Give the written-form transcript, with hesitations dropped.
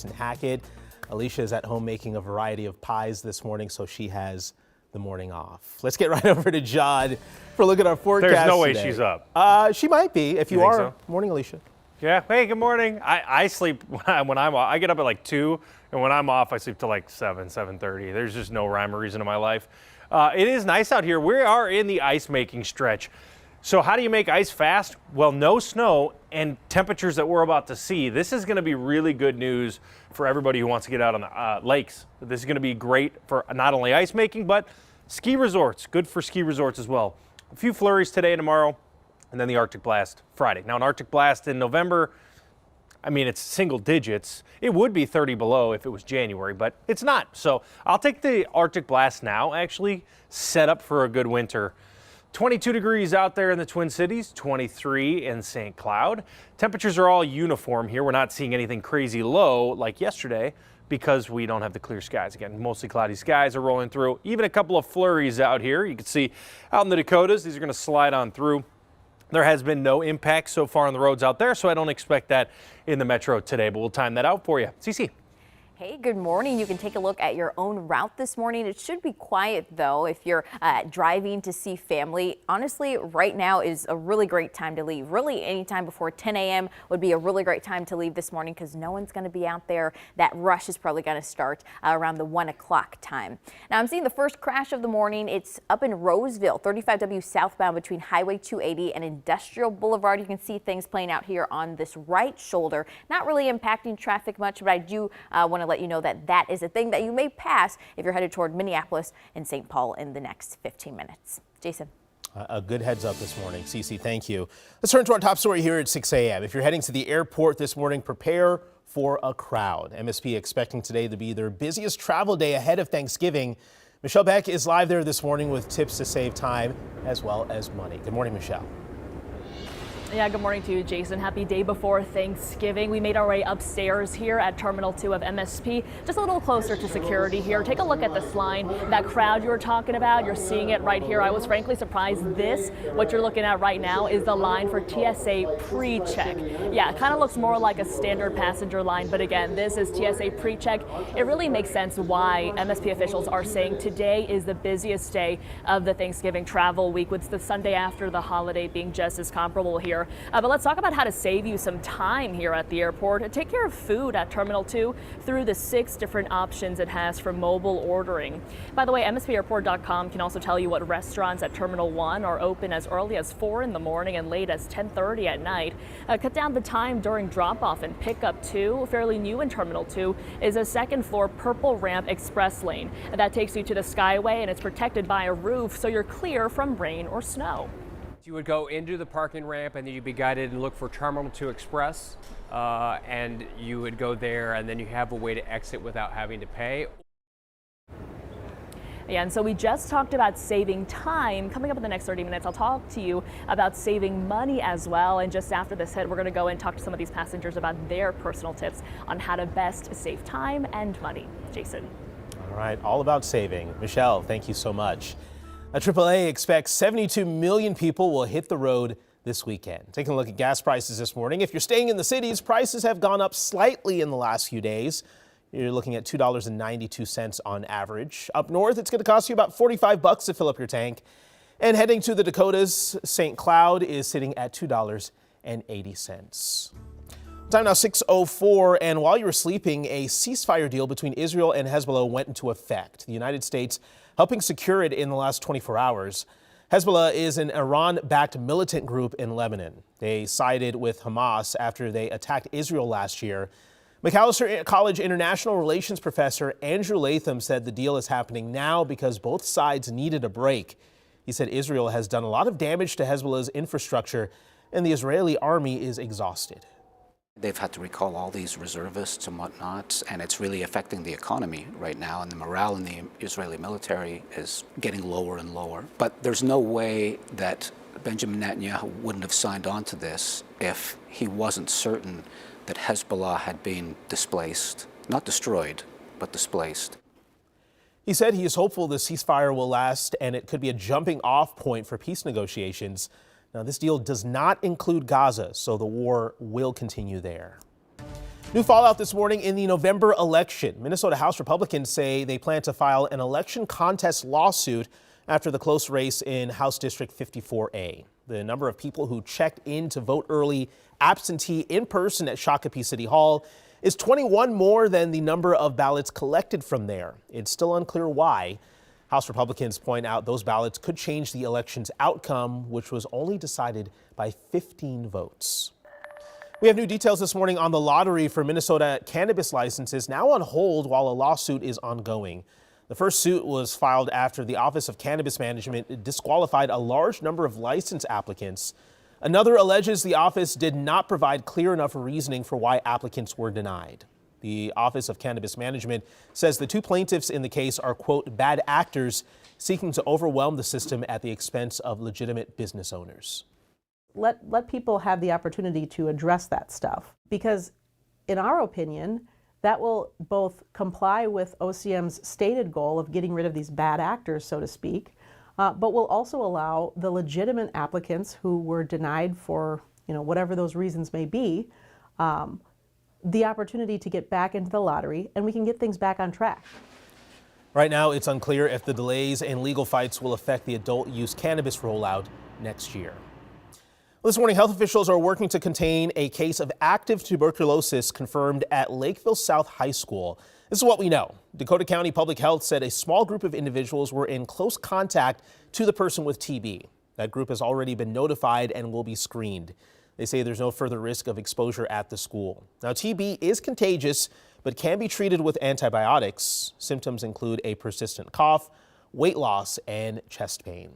in Hackett. Alicia is at home making a variety of pies this morning, so she has the morning off. Let's get right over to John for a look at our forecast. There's no way today. she's up. She might be if you are. So? Morning, Alicia. Yeah. Hey, good morning. I sleep when I'm off. I get up at like 2, and when I'm off, I sleep till like 7:30. There's just no rhyme or reason in my life. It is nice out here. We are in the ice making stretch. So how do you make ice fast? Well, no snow and temperatures that we're about to see. This is going to be really good news for everybody who wants to get out on the lakes. This is going to be great for not only ice making, but ski resorts. Good for ski resorts as well. A few flurries today and tomorrow, and then the Arctic Blast Friday. Now, an Arctic Blast in November, I mean, it's single digits. It would be 30 below if it was January, but it's not. So I'll take the Arctic Blast now, actually set up for a good winter. 22 degrees out there in the Twin Cities, 23 in St. Cloud. Temperatures are all uniform here. We're not seeing anything crazy low like yesterday because we don't have the clear skies. Again, mostly cloudy skies are rolling through. Even a couple of flurries out here. You can see out in the Dakotas, these are going to slide on through. There has been no impact so far on the roads out there, so I don't expect that in the metro today, but we'll time that out for you. CC. Hey, good morning. You can take a look at your own route this morning. It should be quiet, though, if you're driving to see family. Honestly, right now is a really great time to leave. Really, anytime before 10 a.m. would be a really great time to leave this morning because no one's going to be out there. That rush is probably going to start around the 1 o'clock time. Now, I'm seeing the first crash of the morning. It's up in Roseville, 35W southbound between Highway 280 and Industrial Boulevard. You can see things playing out here on this right shoulder. Not really impacting traffic much, but I do want to let you know that that is a thing that you may pass if you're headed toward Minneapolis and St. Paul in the next 15 minutes. Jason. A good heads up this morning. Cece, thank you. Let's turn to our top story here at 6 a.m. If you're heading to the airport this morning, prepare for a crowd. MSP expecting today to be their busiest travel day ahead of Thanksgiving. Michelle Beck is live there this morning with tips to save time as well as money. Good morning, Michelle. Yeah, good morning to you, Jason. Happy day before Thanksgiving. We made our way upstairs here at Terminal 2 of MSP, just a little closer to security here. Take a look at this line, that crowd you were talking about. You're seeing it right here. I was frankly surprised what you're looking at right now is the line for TSA pre-check. Yeah, it kind of looks more like a standard passenger line, but again, this is TSA pre-check. It really makes sense why MSP officials are saying today is the busiest day of the Thanksgiving travel week, with the Sunday after the holiday being just as comparable here. But let's talk about how to save you some time here at the airport. Take care of food at Terminal 2 through the 6 different options it has for mobile ordering. By the way, MSPAirport.com can also tell you what restaurants at Terminal 1 are open as early as 4 in the morning and late as 10:30 at night. Cut down the time during drop-off and pickup too. Fairly new in Terminal 2 is a second floor Purple Ramp Express lane. That takes you to the Skyway and it's protected by a roof so you're clear from rain or snow. You would go into the parking ramp and then you'd be guided and look for Terminal 2 Express, and you would go there and then you have a way to exit without having to pay. Yeah, and so we just talked about saving time. Coming up in the next 30 minutes, I'll talk to you about saving money as well. And just after this hit, we're going to go and talk to some of these passengers about their personal tips on how to best save time and money. Jason. All right, all about saving. Michelle, thank you so much. AAA expects 72 million people will hit the road this weekend. Taking a look at gas prices this morning. If you're staying in the cities, prices have gone up slightly in the last few days. You're looking at $2.92 on average. Up north, it's going to cost you about $45 to fill up your tank. And heading to the Dakotas, St. Cloud is sitting at $2.80. Time now 6:04, and while you were sleeping, a ceasefire deal between Israel and Hezbollah went into effect. The United States helping secure it in the last 24 hours. Hezbollah is an Iran-backed militant group in Lebanon. They sided with Hamas after they attacked Israel last year. Macalester College International Relations professor Andrew Latham said the deal is happening now because both sides needed a break. He said Israel has done a lot of damage to Hezbollah's infrastructure and the Israeli army is exhausted. They've had to recall all these reservists and whatnot, and it's really affecting the economy right now, and the morale in the Israeli military is getting lower and lower. But there's no way that Benjamin Netanyahu wouldn't have signed on to this if he wasn't certain that Hezbollah had been displaced, not destroyed, but displaced. He said he is hopeful the ceasefire will last and it could be a jumping off point for peace negotiations. Now, this deal does not include Gaza, so the war will continue there. New fallout this morning in the November election. Minnesota House Republicans say they plan to file an election contest lawsuit after the close race in House District 54A. The number of people who checked in to vote early absentee in person at Shakopee City Hall is 21 more than the number of ballots collected from there. It's still unclear why. House Republicans point out those ballots could change the election's outcome, which was only decided by 15 votes. We have new details this morning on the lottery for Minnesota cannabis licenses, now on hold while a lawsuit is ongoing. The first suit was filed after the Office of Cannabis Management disqualified a large number of license applicants. Another alleges the office did not provide clear enough reasoning for why applicants were denied. The Office of Cannabis Management says the two plaintiffs in the case are, quote, bad actors seeking to overwhelm the system at the expense of legitimate business owners. Let people have the opportunity to address that stuff, because in our opinion, that will both comply with OCM's stated goal of getting rid of these bad actors, so to speak, but will also allow the legitimate applicants who were denied for, whatever those reasons may be, the opportunity to get back into the lottery, and we can get things back on track. Right now, it's unclear if the delays and legal fights will affect the adult use cannabis rollout next year. This morning, health officials are working to contain a case of active tuberculosis confirmed at Lakeville South High School. This is what we know. Dakota County Public Health said a small group of individuals were in close contact to the person with TB. That group has already been notified and will be screened. They say there's no further risk of exposure at the school. Now, TB is contagious, but can be treated with antibiotics. Symptoms include a persistent cough, weight loss, and chest pain.